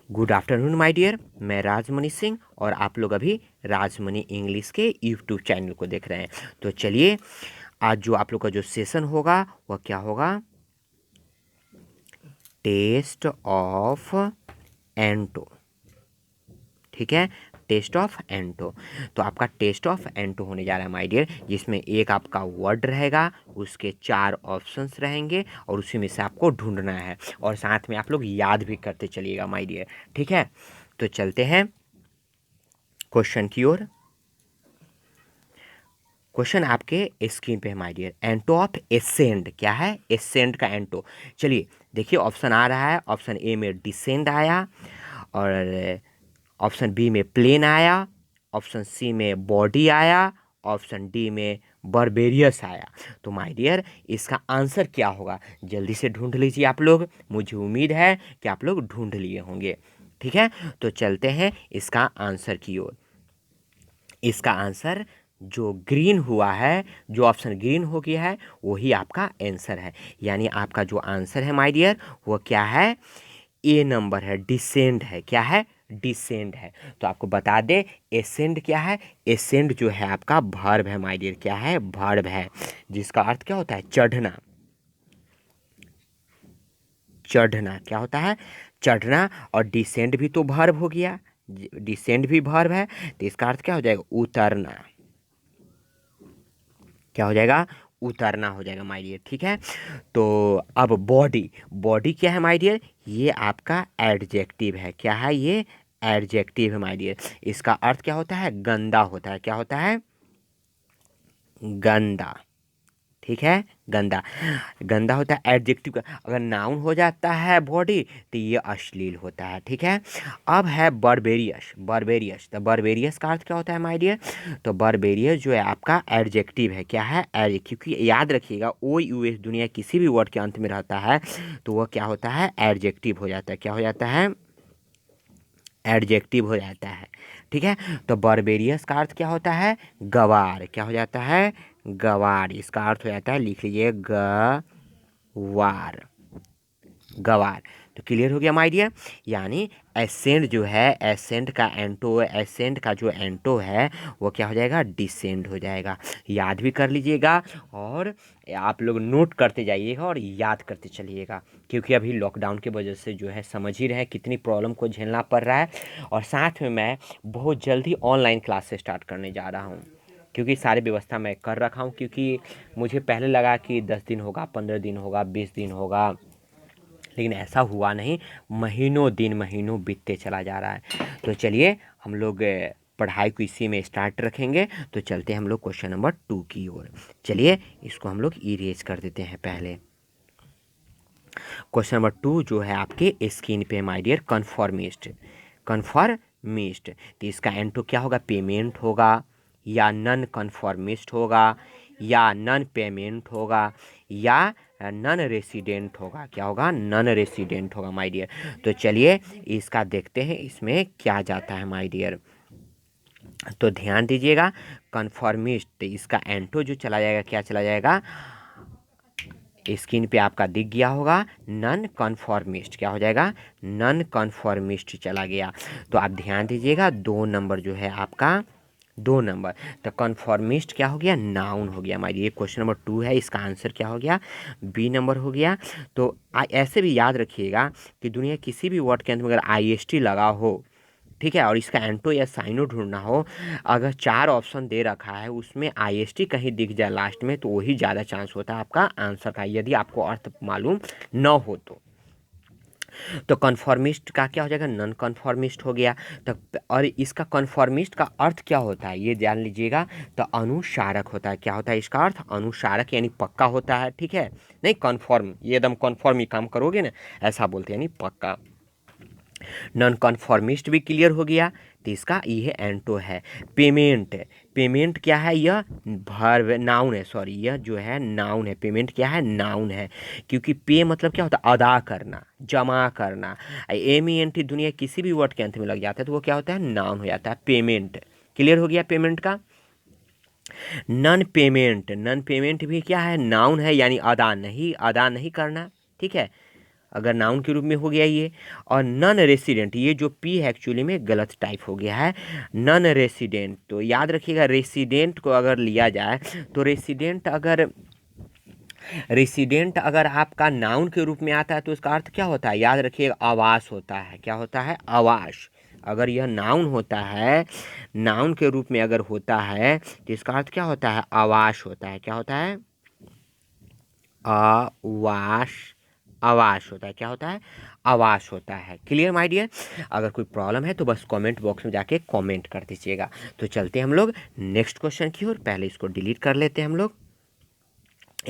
Good afternoon my dear, मैं राजमणि सिंह और आप लोग अभी राजमणि इंग्लिश के यूट्यूब चैनल को देख रहे हैं। तो चलिए, आज जो आप लोग का जो सेशन होगा वह क्या होगा? टेस्ट ऑफ एंटो। ठीक है, टेस्ट ऑफ एंटो। तो आपका टेस्ट ऑफ एंटो होने जा रहा है माय डियर, जिसमें एक आपका वर्ड रहेगा, उसके 4 ऑप्शंस रहेंगे और उसी में से आपको ढूंढना है और साथ में आप लोग याद भी करते चलिएगा माय डियर। ठीक है, तो चलते हैं क्वेश्चन की ओर। क्वेश्चन आपके स्क्रीन पे है माय डियर। एंटो ऑफ एसेंड क्या है? एसेंड का एंटो। चलिए देखिए, ऑप्शन आ रहा है। ऑप्शन ए में डिसेंड आया, और ऑप्शन बी में प्लेन आया, ऑप्शन सी में बॉडी आया, ऑप्शन डी में बर्बेरियस आया। तो माय डियर, इसका आंसर क्या होगा? जल्दी से ढूंढ लीजिए आप लोग। मुझे उम्मीद है कि आप लोग ढूंढ लिए होंगे। ठीक है, तो चलते हैं इसका आंसर की ओर। इसका आंसर जो ग्रीन हुआ है, जो ऑप्शन ग्रीन हो गया है, वही आपका आंसर है। यानी आपका जो आंसर है माय डियर, वो क्या है? ए नंबर है, डिसेंड है। क्या है? डिसेंड है। तो आपको बता दे, एसेंड क्या है? एसेंड जो है आपका वर्ब है माय डियर। क्या है? वर्ब है, जिसका अर्थ क्या होता है? चढ़ना। चढ़ना क्या होता है? चढ़ना। और डिसेंड भी तो वर्ब हो गया, डिसेंड भी वर्ब है, तो इसका अर्थ क्या हो जाएगा? उतरना। क्या हो जाएगा? उतरना हो जाएगा माय डियर। ठीक है, तो अब बॉडी। बॉडी क्या है माय डियर? ये आपका एडजेक्टिव है। क्या है ये? एडजेक्टिव है माय डियर। इसका अर्थ क्या होता है? गंदा होता है। क्या होता है? गंदा। ठीक है, गंदा। गंदा होता है एडजेक्टिव का। अगर नाउन हो जाता है बॉडी, तो ये अश्लील होता है। ठीक है, अब है बर्बेरियस। बर्बेरियस, तो बर्बेरियस का अर्थ क्या होता है माय डियर? तो बर्बेरियस जो है आपका एडजेक्टिव है। क्या है? क्योंकि याद रखिएगा, ओ यू एस दुनिया किसी भी वर्ड के अंत में रहता है तो वह क्या होता है? एडजेक्टिव हो जाता है। क्या हो जाता है? एडजेक्टिव हो जाता है। ठीक है, तो बर्बेरियस का अर्थ क्या होता है? गवार। क्या हो जाता है? गवार। इसका अर्थ हो जाता है, लिख लीजिए, गवार। गवार। तो क्लियर हो गया माय डियर। यानी एसेंट जो है, एसेंट का एंटो, एसेंट का जो एंटो है वो क्या हो जाएगा? डिसेंड हो जाएगा। याद भी कर लीजिएगा और आप लोग नोट करते जाइएगा और याद करते चलिएगा, क्योंकि अभी लॉकडाउन की वजह से जो है समझ ही रहे हैं कितनी प्रॉब्लम को झेलना पड़ रहा है। और साथ में मैं बहुत जल्दी ऑनलाइन क्लास से स्टार्ट करने जा रहा हूँ, क्योंकि सारी व्यवस्था मैं कर रखा हूँ। क्योंकि मुझे पहले लगा कि 10 दिन होगा, 15 दिन होगा, 20 दिन होगा, लेकिन ऐसा हुआ नहीं। महीनों दिन, महीनों बीतते चला जा रहा है। तो चलिए, हम लोग पढ़ाई को इसी में स्टार्ट रखेंगे। तो चलते हैं हम लोग क्वेश्चन नंबर 2 की ओर। चलिए, इसको हम लोग इरेज कर देते हैं पहले। क्वेश्चन नंबर 2 जो है आपके स्क्रीन पे माय डियर, कन्फॉर्मिस्ट। कन्फॉर्मिस्ट, तो इसका एंटो क्या होगा? पेमेंट होगा, या नन कन्फॉर्मिस्ट होगा, या नन पेमेंट होगा, या नन रेसिडेंट होगा। क्या होगा? नन रेसिडेंट होगा माय डियर। तो चलिए इसका देखते हैं इसमें क्या जाता है माय डियर। तो ध्यान दीजिएगा, कन्फॉर्मिस्ट, तो इसका एंटो जो चला जाएगा, क्या चला जाएगा? स्क्रीन पे आपका दिख गया होगा, नन कन्फॉर्मिस्ट। क्या हो जाएगा? नन कन्फॉर्मिस्ट चला गया। तो आप ध्यान दीजिएगा, 2 नंबर जो है आपका, 2 नंबर। तो कन्फॉर्मिस्ट क्या हो गया? नाउन हो गया हमारी। ये क्वेश्चन नंबर 2 है, इसका आंसर क्या हो गया? बी नंबर हो गया। तो ऐसे भी याद रखिएगा कि दुनिया किसी भी वर्ड के अंत में अगर IST लगा हो, ठीक है, और इसका एंटो या साइनो ढूंढना हो, अगर 4 ऑप्शन दे रखा है उसमें IST कहीं दिख जाए लास्ट में, तो वही ज़्यादा चांस होता है आपका आंसर का, यदि आपको अर्थ मालूम न हो तो। तो कन्फॉर्मिस्ट का क्या हो जाएगा? नॉन कन्फॉर्मिस्ट हो गया। तो और इसका कन्फॉर्मिस्ट का अर्थ क्या होता है ये जान लीजिएगा। तो अनुसारक होता है। क्या होता है इसका अर्थ? अनुसारक, यानी पक्का होता है। ठीक है, नहीं कन्फर्म, ये एकदम कन्फर्म ही काम करोगे ना, ऐसा बोलते हैं, यानी पक्का। नॉन कन्फॉर्मिस्ट भी क्लियर हो गया। तो इसका ये एंटो है पेमेंट। पेमेंट क्या है? यह वर्ब, नाउन है, सॉरी, यह जो है नाउन है। पेमेंट क्या है? नाउन है। क्योंकि पे मतलब क्या होता है? अदा करना, जमा करना। MENT दुनिया किसी भी वर्ड के अंत में लग जाता है तो वो क्या होता है? नाउन हो जाता है, पेमेंट। क्लियर हो गया पेमेंट का। नन पेमेंट, नन पेमेंट भी क्या है? नाउन है, यानी अदा नहीं, अदा नहीं करना। ठीक है, अगर नाउन के रूप में हो गया ये। और नॉन रेसिडेंट, ये जो पी है एक्चुअली में गलत टाइप हो गया है, नॉन रेसिडेंट। तो याद रखिएगा रेसिडेंट को अगर लिया जाए तो रेसिडेंट अगर आपका नाउन के रूप में आता है तो उसका अर्थ क्या होता है, याद रखिएगा आवास होता है। क्या होता है, आवास। अगर यह नाउन होता है, नाउन के रूप में अगर होता है तो इसका अर्थ क्या होता है, आवास होता है। क्या होता है, आवास। आवास होता है। क्या होता है, आवास होता है। Clear my dear. अगर कोई प्रॉब्लम है तो बस कमेंट बॉक्स में जाके कमेंट कर दीजिएगा। तो चलते हैं हम लोग नेक्स्ट क्वेश्चन की ओर। पहले इसको डिलीट कर लेते हैं हम लोग,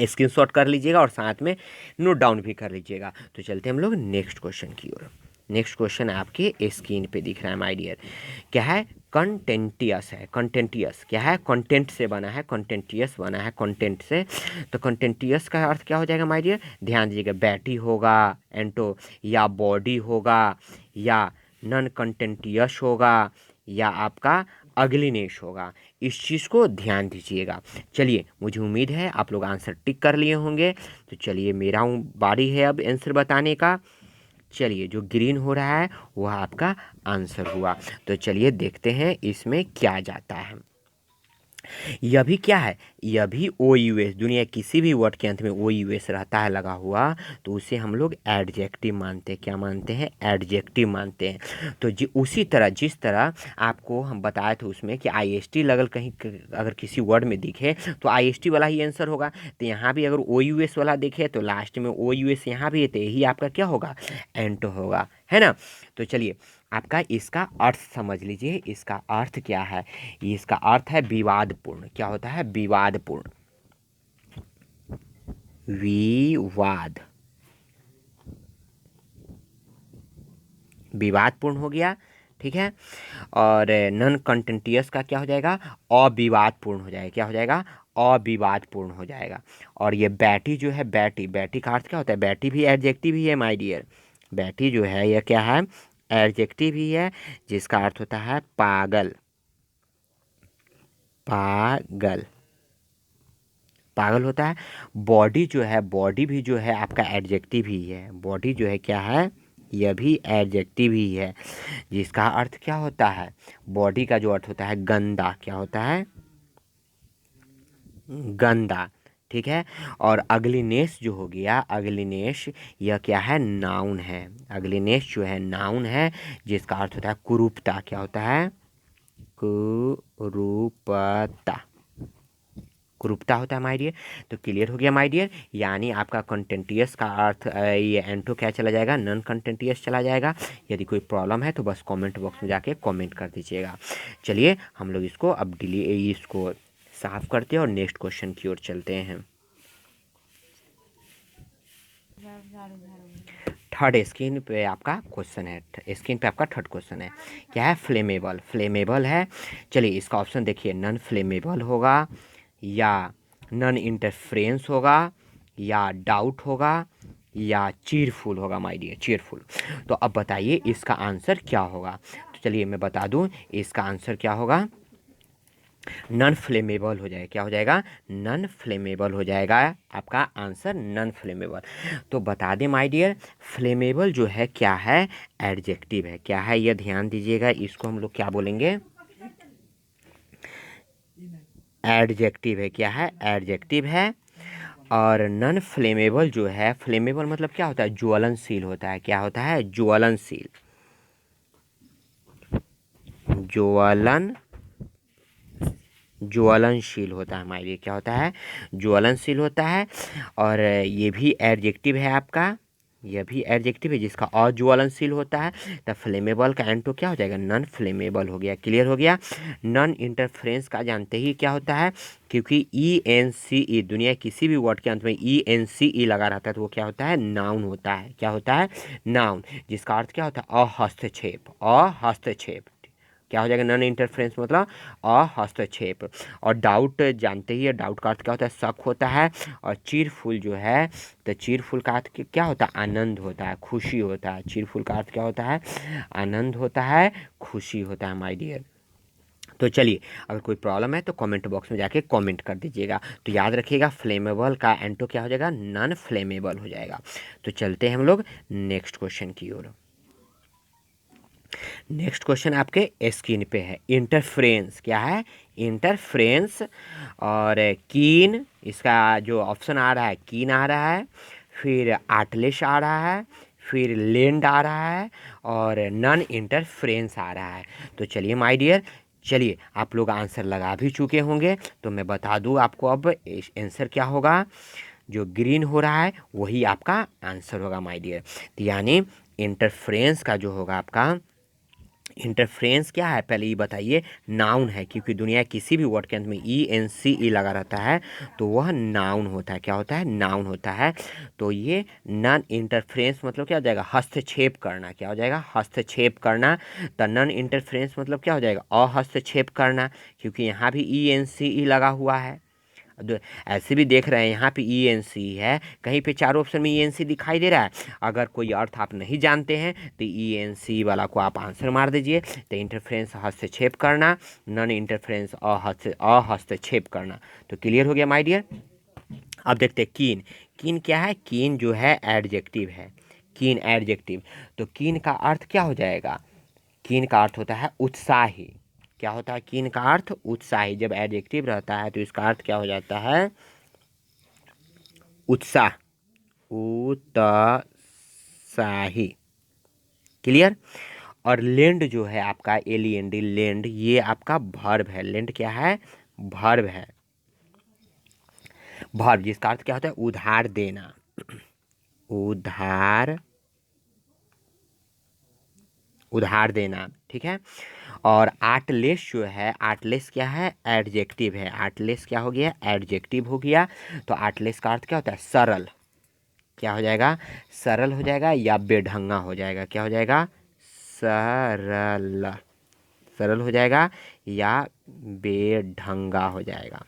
स्क्रीनशॉट कर लीजिएगा और साथ में नोट डाउन भी कर लीजिएगा। तो चलते हैं हम लोग नेक्स्ट क्वेश्चन की ओर। नेक्स्ट क्वेश्चन आपके स्क्रीन पे दिख रहा है माय डियर। क्या है, कंटेंटियस है। कंटेंटियस क्या है, कंटेंट से बना है, कंटेंटियस बना है कंटेंट से। तो कंटेंटियस का अर्थ क्या हो जाएगा माय डियर, ध्यान दीजिएगा। बैटी होगा, एंटो, या बॉडी होगा, या नॉन कंटेंटियस होगा, या आपका अगलीनेश होगा। इस चीज़ को ध्यान दीजिएगा। चलिए, मुझे उम्मीद है आप लोग आंसर टिक कर लिए होंगे। तो चलिए, मेरा बारी है अब आंसर बताने का। चलिए, जो ग्रीन हो रहा है वह आपका आंसर हुआ। तो चलिए देखते हैं इसमें क्या जाता है। यह भी क्या है, यह भी ओ यू एस, दुनिया किसी भी वर्ड के अंत में ओ यू एस रहता है लगा हुआ तो उसे हम लोग एडजेक्टिव मानते हैं। क्या मानते हैं, एडजेक्टिव मानते हैं। तो जी उसी तरह जिस तरह आपको हम बताए थे उसमें कि आई एस टी लगल कहीं अगर किसी वर्ड में दिखे तो आई एस टी वाला ही आंसर होगा। तो यहाँ भी अगर ओ यू एस वाला दिखे तो लास्ट में ओ यू एस यहाँ भी है, तो यही आपका क्या होगा, एंटो होगा, है ना। तो चलिए, आपका इसका अर्थ समझ लीजिए। इसका अर्थ क्या है, इसका अर्थ है विवादपूर्ण। क्या होता है, विवादपूर्ण। विवाद, विवादपूर्ण हो गया, ठीक है। और नॉन कंटेंटियस का क्या हो जाएगा, अविवादपूर्ण हो जाएगा। क्या हो जाएगा, अविवादपूर्ण हो जाएगा। और ये बैटी जो है, बैटी, बैटी का अर्थ क्या होता है, बैटी भी एडजेक्टिव ही है माय डियर। बैटी जो है यह क्या है, एडजेक्टिव ही है, जिसका अर्थ होता है पागल। पागल, पागल होता है। बॉडी जो है, बॉडी भी जो है आपका एडजेक्टिव ही है। बॉडी जो है क्या है, यह भी एडजेक्टिव ही है, जिसका अर्थ क्या होता है, बॉडी का जो अर्थ होता है गंदा। क्या होता है, गंदा, ठीक है। और अगलीनेस जो हो गया, अगलीनेस यह क्या है, नाउन है। अगलीनेस जो है नाउन है, जिसका अर्थ होता है कुरूपता। क्या होता है, कुरूपता, कुरूपता होता है माय डियर। तो क्लियर हो गया माय डियर। यानी आपका कंटेंटियस का अर्थ ये एंटो क्या चला जाएगा, नॉन कंटेंटियस चला जाएगा। यदि कोई प्रॉब्लम है तो बस कमेंट बॉक्स में जाके कमेंट कर दीजिएगा। चलिए, हम लोग इसको अब इसको साफ करते हैं और नेक्स्ट क्वेश्चन की ओर चलते हैं। थर्ड स्क्रीन पे आपका क्वेश्चन है, स्क्रीन पे आपका थर्ड क्वेश्चन है। क्या है, फ्लेमेबल। फ्लेमेबल है। चलिए, इसका ऑप्शन देखिए, नॉन फ्लेमेबल होगा, या नॉन इंटरफ्रेंस होगा, या डाउट होगा, या चीरफुल होगा माय डियर, चीरफुल। तो अब बताइए इसका आंसर क्या होगा। तो चलिए मैं बता दूं, इसका आंसर क्या होगा, नॉन फ्लेमेबल हो जाएगा। क्या हो जाएगा, नॉन फ्लेमेबल हो जाएगा आपका आंसर, नॉन फ्लेमेबल। तो बता दें माय डियर, फ्लेमेबल जो है क्या है, एडजेक्टिव है। क्या है, यह ध्यान दीजिएगा, इसको हम लोग क्या बोलेंगे, एडजेक्टिव है। क्या है, एडजेक्टिव है। और नॉन फ्लेमेबल जो है, फ्लेमेबल मतलब क्या होता है, ज्वलनशील होता है। क्या होता है, ज्वलनशील, ज्वलन, ज्वलनशील होता है हमारे लिए। क्या होता है, ज्वलनशील होता है। और ये भी एडजेक्टिव है आपका, यह भी एडजेक्टिव है जिसका अज्वलनशील होता है। तो फ्लेमेबल का एंटो क्या हो जाएगा, नॉन फ्लेमेबल हो गया। क्लियर हो गया। नॉन इंटरफ्रेंस का जानते ही क्या होता है, क्योंकि ई एन सी ई, दुनिया किसी भी वर्ड के अंत में ई एन सी ई लगा रहता है तो वो क्या होता है, नाउन होता है। क्या होता है, नाउन, जिसका अर्थ क्या होता है, अहस्तक्षेप, अहस्तक्षेप। क्या हो जाएगा, नॉन इंटरफ्रेंस मतलब अहस्तक्षेप। और डाउट जानते ही है, डाउट का अर्थ क्या होता है, शक होता है। और चीरफुल जो है, तो चीरफुल का अर्थ क्या होता है, आनंद होता है, खुशी होता है। चीरफुल का अर्थ क्या होता है, आनंद होता है, खुशी होता है माय डियर। तो चलिए, अगर कोई प्रॉब्लम है तो कमेंट बॉक्स में जाके कमेंट कर दीजिएगा। तो याद रखिएगा, फ्लेमेबल का एंटो क्या हो जाएगा, नॉन फ्लेमेबल हो जाएगा। तो चलते हैं हम लोग नेक्स्ट क्वेश्चन की ओर। नेक्स्ट क्वेश्चन आपके स्क्रीन पे है, इंटरफ्रेंस क्या है, इंटरफ्रेंस। और कीन, इसका जो ऑप्शन आ रहा है कीन आ रहा है, फिर आर्टलेस आ रहा है, फिर लेंड आ रहा है, और नॉन इंटरफ्रेंस आ रहा है। तो चलिए माय डियर, चलिए आप लोग आंसर लगा भी चुके होंगे, तो मैं बता दूं आपको अब आंसर क्या होगा। जो ग्रीन हो रहा है वही आपका आंसर होगा माय डियर। तो यानी इंटरफ्रेंस का जो होगा आपका, इंटरफ्रेंस क्या है पहले ये बताइए। नाउन है, क्योंकि दुनिया के किसी भी वर्ड के अंत में ई एन सी ई लगा रहता है तो वह नाउन होता है। क्या होता है, नाउन होता है। तो ये नॉन इंटरफ्रेंस मतलब क्या हो जाएगा, हस्तक्षेप करना। क्या हो जाएगा, हस्तक्षेप करना। तो नॉन इंटरफ्रेंस मतलब क्या हो जाएगा, अहस्तक्षेप करना, क्योंकि यहाँ भी ई एन सी ई लगा हुआ है। ऐसे भी देख रहे हैं यहाँ पे ई एन सी है, कहीं पे चारों ऑप्शन में ई एन सी दिखाई दे रहा है। अगर कोई अर्थ आप नहीं जानते हैं तो ई एन सी वाला को आप आंसर मार दीजिए। तो इंटरफ्रेंस हस्तक्षेप करना, नॉन इंटरफ्रेंस अहस्तक्षेप करना। तो क्लियर हो गया माय डियर। अब देखते हैं कीन। कीन क्या है, कीन जो है एडजेक्टिव है, कीन एडजेक्टिव। तो कीन का अर्थ क्या हो जाएगा, कीन का अर्थ होता है उत्साही। क्या होता है, कीन का अर्थ उत्साही। जब एडजेक्टिव रहता है तो इसका अर्थ क्या हो जाता है, उत्साह, उत्साही। क्लियर। और लेंड जो है आपका, L E N D, lend, ये आपका वर्ब है। लेंड क्या है, वर्ब है, वर्ब, जिसका अर्थ क्या होता है, उधार देना, उधार, उधार देना। ठीक है। और आर्टलेस जो है, आर्टलेस क्या है, एडजेक्टिव है। आर्टलेस क्या हो गया, एडजेक्टिव हो गया। तो आर्टलेस का अर्थ क्या होता है, सरल। क्या हो जाएगा, सरल हो जाएगा या बेढंगा हो जाएगा। क्या हो जाएगा, सरल, सरल हो जाएगा या बेढंगा हो जाएगा।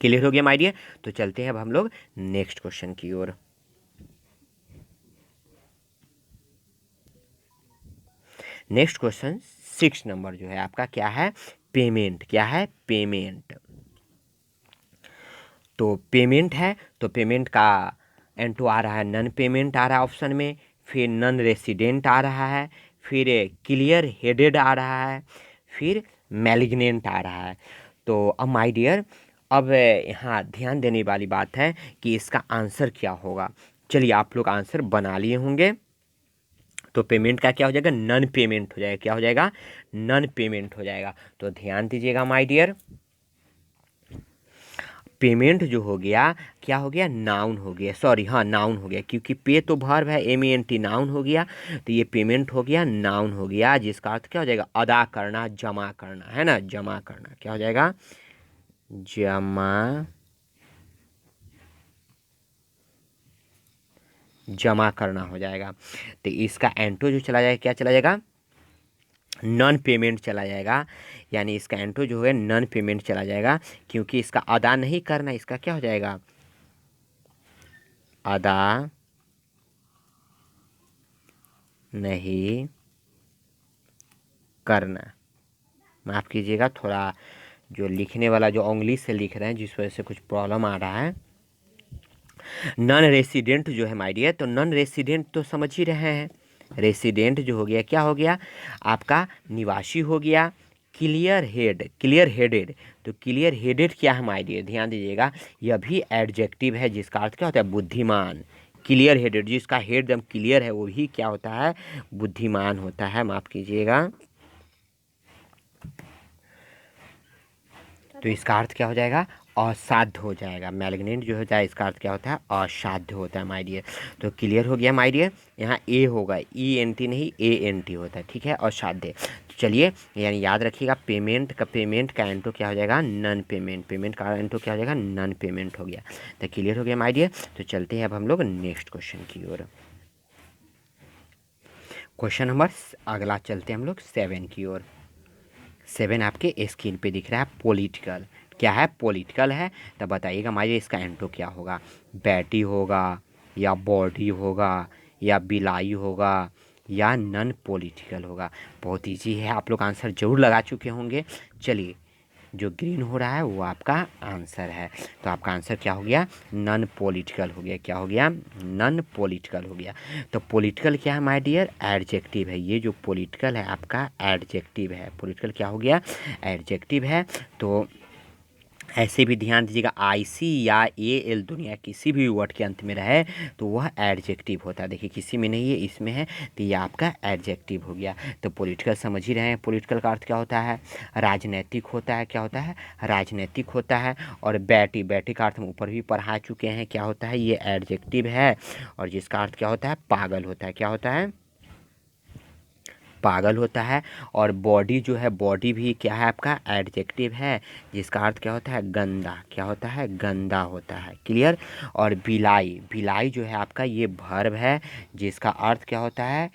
क्लियर हो गया माय डियर। तो चलते हैं अब हम लोग नेक्स्ट क्वेश्चन की ओर। नेक्स्ट क्वेश्चन 6 नंबर जो है आपका क्या है, पेमेंट। क्या है, पेमेंट। तो पेमेंट है, तो पेमेंट का एंटो आ रहा है नन पेमेंट आ रहा है ऑप्शन में, फिर नन रेसिडेंट आ रहा है, फिर क्लियर हेडेड आ रहा है, फिर मैलिग्नेंट आ रहा है। तो अब माय डियर, अब यहाँ ध्यान देने वाली बात है कि इसका आंसर क्या होगा। चलिए आप लोग आंसर बना लिए होंगे। तो पेमेंट का क्या हो जाएगा, नन पेमेंट हो जाएगा। क्या हो जाएगा, नन पेमेंट हो जाएगा। तो ध्यान दीजिएगा माय डियर, पेमेंट जो हो गया, क्या हो गया, नाउन हो गया, सॉरी हाँ नाउन हो गया, क्योंकि पे तो वर्ब है, M A N T, noun हो गया। तो ये पेमेंट हो गया, नाउन हो गया, जिसका अर्थ क्या हो जाएगा, अदा करना, जमा करना, है ना, जमा करना। क्या हो जाएगा, जमा, जमा करना हो जाएगा। तो इसका एंटो जो चला जाएगा, क्या चला जाएगा, नॉन पेमेंट चला जाएगा। यानी इसका एंटो जो है नॉन पेमेंट चला जाएगा, क्योंकि इसका अदा नहीं करना, इसका क्या हो जाएगा, अदा नहीं करना। माफ़ कीजिएगा, थोड़ा जो लिखने वाला जो इंग्लिश से लिख रहे हैं जिस वजह से कुछ प्रॉब्लम आ रहा है। नॉन रेसिडेंट जो है माय डियर, तो नॉन रेसिडेंट तो समझ ही रहे हैं, रेसिडेंट जो हो गया, क्या हो गया आपका, निवासी हो गया। क्लियर हेड, क्लियर हेडेड, तो क्लियर हेडेड क्या है माय डियर, ध्यान दीजिएगा, यह भी एडजेक्टिव है, जिसका अर्थ क्या होता है, बुद्धिमान। क्लियर हेडेड, जिसका हेड एकदम क्लियर है वो भी क्या होता है, बुद्धिमान होता है। माफ़ कीजिएगा। तो इसका अर्थ क्या हो जाएगा, असाध्य हो जाएगा। मैलिग्नेंट जो होता है इसका अर्थ क्या होता है, असाध्य होता है माय डियर। तो क्लियर हो गया माय डियर, यहाँ ए होगा, ई एन टी नहीं ए एन टी होता है, ठीक है, असाध्य। तो चलिए यानी याद रखिएगा, पेमेंट का एंटो क्या हो जाएगा, नन पेमेंट, पेमेंट का एंटो क्या हो जाएगा, नन पेमेंट हो गया। तो क्लियर हो गया माय डियर। तो चलते हैं अब हम लोग नेक्स्ट क्वेश्चन की ओर। क्वेश्चन नंबर अगला चलते हैं हम लोग 7 की ओर। 7 आपके स्क्रीन पे दिख रहा है, पॉलिटिकल। क्या है, पॉलिटिकल है। तो बताइएगा माइए इसका एंटो क्या होगा, बैटी होगा या बॉडी होगा या बिलाई होगा या नॉन पॉलिटिकल होगा। बहुत इजी है, आप लोग आंसर जरूर लगा चुके होंगे। चलिए, जो ग्रीन हो रहा है वो आपका आंसर है। तो आपका आंसर क्या हो गया? नॉन पॉलिटिकल हो गया। क्या हो गया? नॉन पॉलिटिकल हो गया। तो पॉलिटिकल क्या है माय डियर? एडजेक्टिव है। ये जो पॉलिटिकल है आपका एडजेक्टिव है। पॉलिटिकल क्या हो गया? एडजेक्टिव है। तो ऐसे भी ध्यान दीजिएगा, आईसी या एल दुनिया किसी भी वर्ड के अंत में रहे तो वह एडजेक्टिव होता है। देखिए किसी में नहीं है, इसमें है, तो ये आपका एडजेक्टिव हो गया। तो पॉलिटिकल समझ ही रहे हैं, पॉलिटिकल का अर्थ क्या होता है? राजनीतिक होता है। क्या होता है? राजनीतिक होता है। और बैटी, बैटी का अर्थ हम ऊपर भी पढ़ा चुके हैं, क्या होता है? ये एडजेक्टिव है। और जिसका अर्थ क्या होता है? पागल होता है। क्या होता है? पागल होता है। और बॉडी जो है, बॉडी भी क्या है आपका? एडजेक्टिव है, जिसका अर्थ क्या होता है? गंदा। क्या होता है? गंदा होता है। क्लियर? और बिलाई, बिलाई जो है आपका ये वर्ब है, जिसका अर्थ क्या होता है?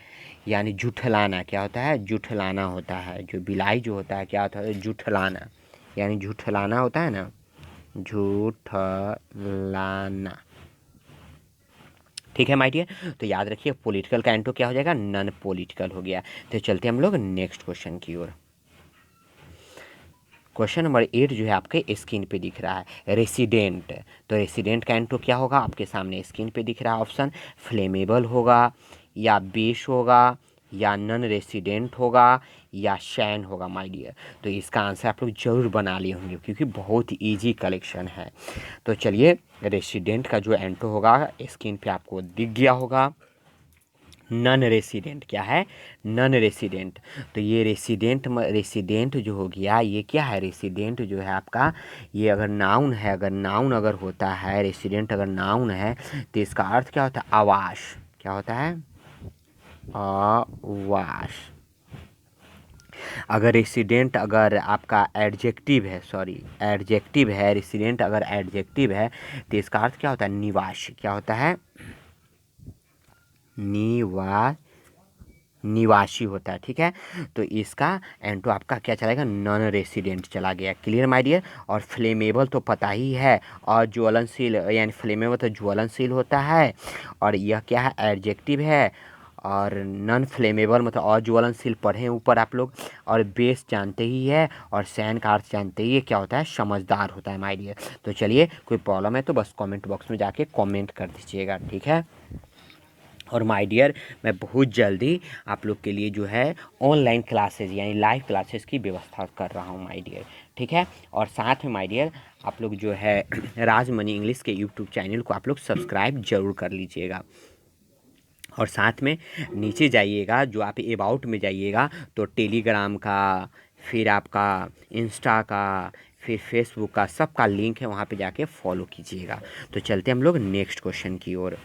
यानी जुठलाना। क्या होता है? जुठलाना होता है। जो बिलाई जो होता है क्या होता है? जुठलाना, यानी जुठलाना होता है ना, जुठलाना। ठीक है माय डियर, तो याद रखिए पॉलिटिकल का एंटो क्या हो जाएगा? नॉन पॉलिटिकल हो गया। तो चलते हम लोग नेक्स्ट क्वेश्चन की ओर। क्वेश्चन नंबर 8 जो है आपके स्क्रीन पे दिख रहा है, रेसिडेंट। तो रेसिडेंट का एंटो क्या होगा? आपके सामने स्क्रीन पे दिख रहा है ऑप्शन। फ्लेमेबल होगा, या बेस होगा, या नॉन रेसिडेंट होगा, या शैन होगा माय डियर। तो इसका आंसर आप लोग जरूर बना लिए होंगे, क्योंकि बहुत इजी कलेक्शन है। तो चलिए, रेसिडेंट का जो एंटो होगा स्क्रीन पे आपको दिख गया होगा। नॉन रेसिडेंट क्या है? Non resident. तो ये रेसिडेंट, रेसिडेंट जो हो गया ये क्या है? रेसिडेंट जो है आपका, ये अगर नाउन है, अगर नाउन अगर होता है, रेसिडेंट अगर नाउन है तो इसका अर्थ क्या होता है? आवास। क्या होता है? आवास। अगर रेसिडेंट अगर आपका एडजेक्टिव है, सॉरी एडजेक्टिव है, रेसिडेंट अगर एडजेक्टिव है तो इसका अर्थ क्या होता है? निवासी। क्या होता है? निवासी होता है। ठीक है, तो इसका एंटो आपका क्या चलाएगा? नॉन रेसिडेंट चला गया। Clear my dear? और फ्लेमेबल तो पता ही है, और ज्वलनशील, यानी फ्लेमेबल तो ज्वलनशील होता है। और यह क्या है? एडजेक्टिव है। और नॉन फ्लेमेबल मतलब अज्वलनशील पढ़े हैं ऊपर आप लोग। और बेस जानते ही है, और सैन का अर्थ जानते ही है क्या होता है? समझदार होता है माय डियर। तो चलिए, कोई प्रॉब्लम है तो बस कमेंट बॉक्स में जाके कमेंट कर दीजिएगा। ठीक है, और माय डियर मैं बहुत जल्दी आप लोग के लिए जो है ऑनलाइन क्लासेज यानी लाइव क्लासेस की व्यवस्था कर रहा हूँ माय डियर। ठीक है, और साथ में माय डियर आप लोग जो है राजमनी इंग्लिश के यूट्यूब चैनल को आप लोग सब्सक्राइब जरूर कर लीजिएगा। और साथ में नीचे जाइएगा, जो आप अबाउट में जाइएगा तो टेलीग्राम का, फिर आपका इंस्टा का, फिर फेसबुक का, सबका लिंक है, वहाँ पे जाके फॉलो कीजिएगा। तो चलते हम लोग नेक्स्ट क्वेश्चन की ओर।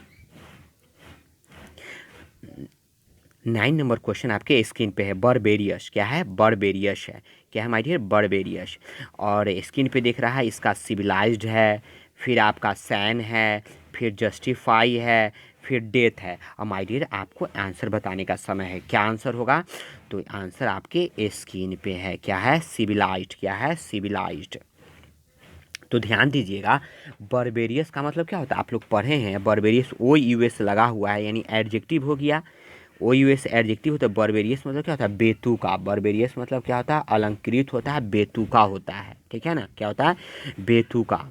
9 नंबर क्वेश्चन आपके स्क्रीन पे है, बर्बेरियस। क्या है? बर्बेरियस है। क्या है माय डियर? बर्बेरियस। और स्क्रीन पे दिख रहा है इसका सिविलाइज्ड है, फिर आपका सैन है, फिर जस्टिफाई है, फिर डेथ है। और माय डियर आपको आंसर बताने का समय है। क्या आंसर होगा? तो आंसर आपके स्क्रीन पे है। क्या है? सिविलाइज्ड। क्या है? सिविलाइज्ड। तो ध्यान दीजिएगा, बर्बेरियस का मतलब क्या होता है? आप लोग पढ़े हैं, बर्बेरियस ओ यूएस लगा हुआ है, यानी एडजेक्टिव हो गया। ओ यूएस एडजेक्टिव होता है। बर्बेरियस मतलब क्या होता है? बेतुका। बर्बेरियस मतलब क्या होता है? अलंकृत होता है, बेतुका होता है। ठीक है ना? क्या होता है? बेतुका।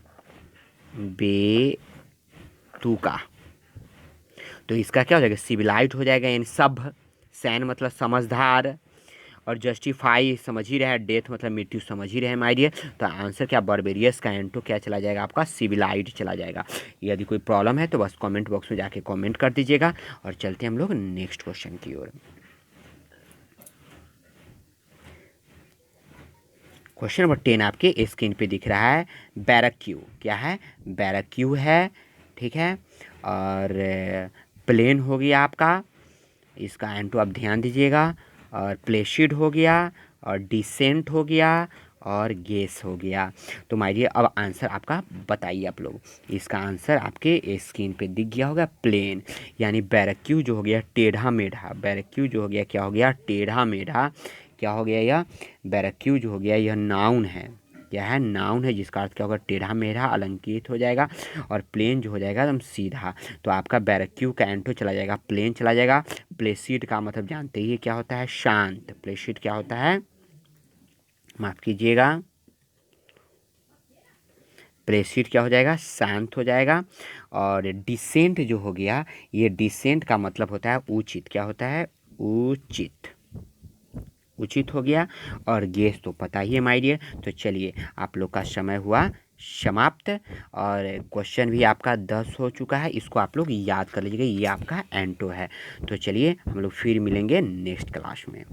बेतुका। तो इसका क्या हो जाएगा? सिविलाइज्ड हो जाएगा, यानी सभ्य। सैन मतलब समझदार। और जस्टिफाई समझ ही रहे, डेथ मतलब मृत्यु समझ ही रहे माय डियर। तो आंसर क्या? बर्बेरियस का एंटो क्या चला जाएगा? आपका सिविलाइज्ड चला जाएगा। यदि कोई प्रॉब्लम है तो बस कमेंट बॉक्स में जाके कमेंट कर दीजिएगा। और चलते हम लोग नेक्स्ट क्वेश्चन की ओर। क्वेश्चन नंबर 10 आपके स्क्रीन पे दिख रहा है, बैरक्यू। क्या है? बैरक्यू है। ठीक है, और प्लेन हो गया आपका, इसका एंटो आप ध्यान दीजिएगा। और प्लेशिड हो गया, और डिसेंट हो गया, और गेस हो गया। तो माय डियर अब आंसर आपका बताइए आप लोग। इसका आंसर आपके स्क्रीन पे दिख गया होगा, प्लेन। यानी बैरक्यू जो हो गया टेढ़ा मेढ़ा। बैरक्यू जो हो गया क्या हो गया? टेढ़ा मेढ़ा। क्या हो गया? यह बैरक्यू जो हो गया यह नाउन है। क्या है, नाउन है, जिसका अर्थ क्या होगा, टेढ़ा मेढ़ा, अलंकृत हो जाएगा। और प्लेन जो हो जाएगा एकदम सीधा। तो आपका बैरक्यू का एंटो चला जाएगा, प्लेन चला जाएगा। प्लेसिड का मतलब जानते ही क्या होता है, शांत। प्लेसिड क्या होता है, माफ कीजिएगा, प्लेसिड क्या हो जाएगा, शांत हो जाएगा। और डिसेंट जो हो गया, ये डिसेंट का मतलब होता है उचित। क्या होता है, उचित, उचित हो गया। और गेस तो पता ही है माय डियर। तो चलिए, आप लोग का समय हुआ समाप्त। और क्वेश्चन भी आपका 10 हो चुका है, इसको आप लोग याद कर लीजिएगा, ये आपका एंटो है। तो चलिए, हम लोग फिर मिलेंगे नेक्स्ट क्लास में।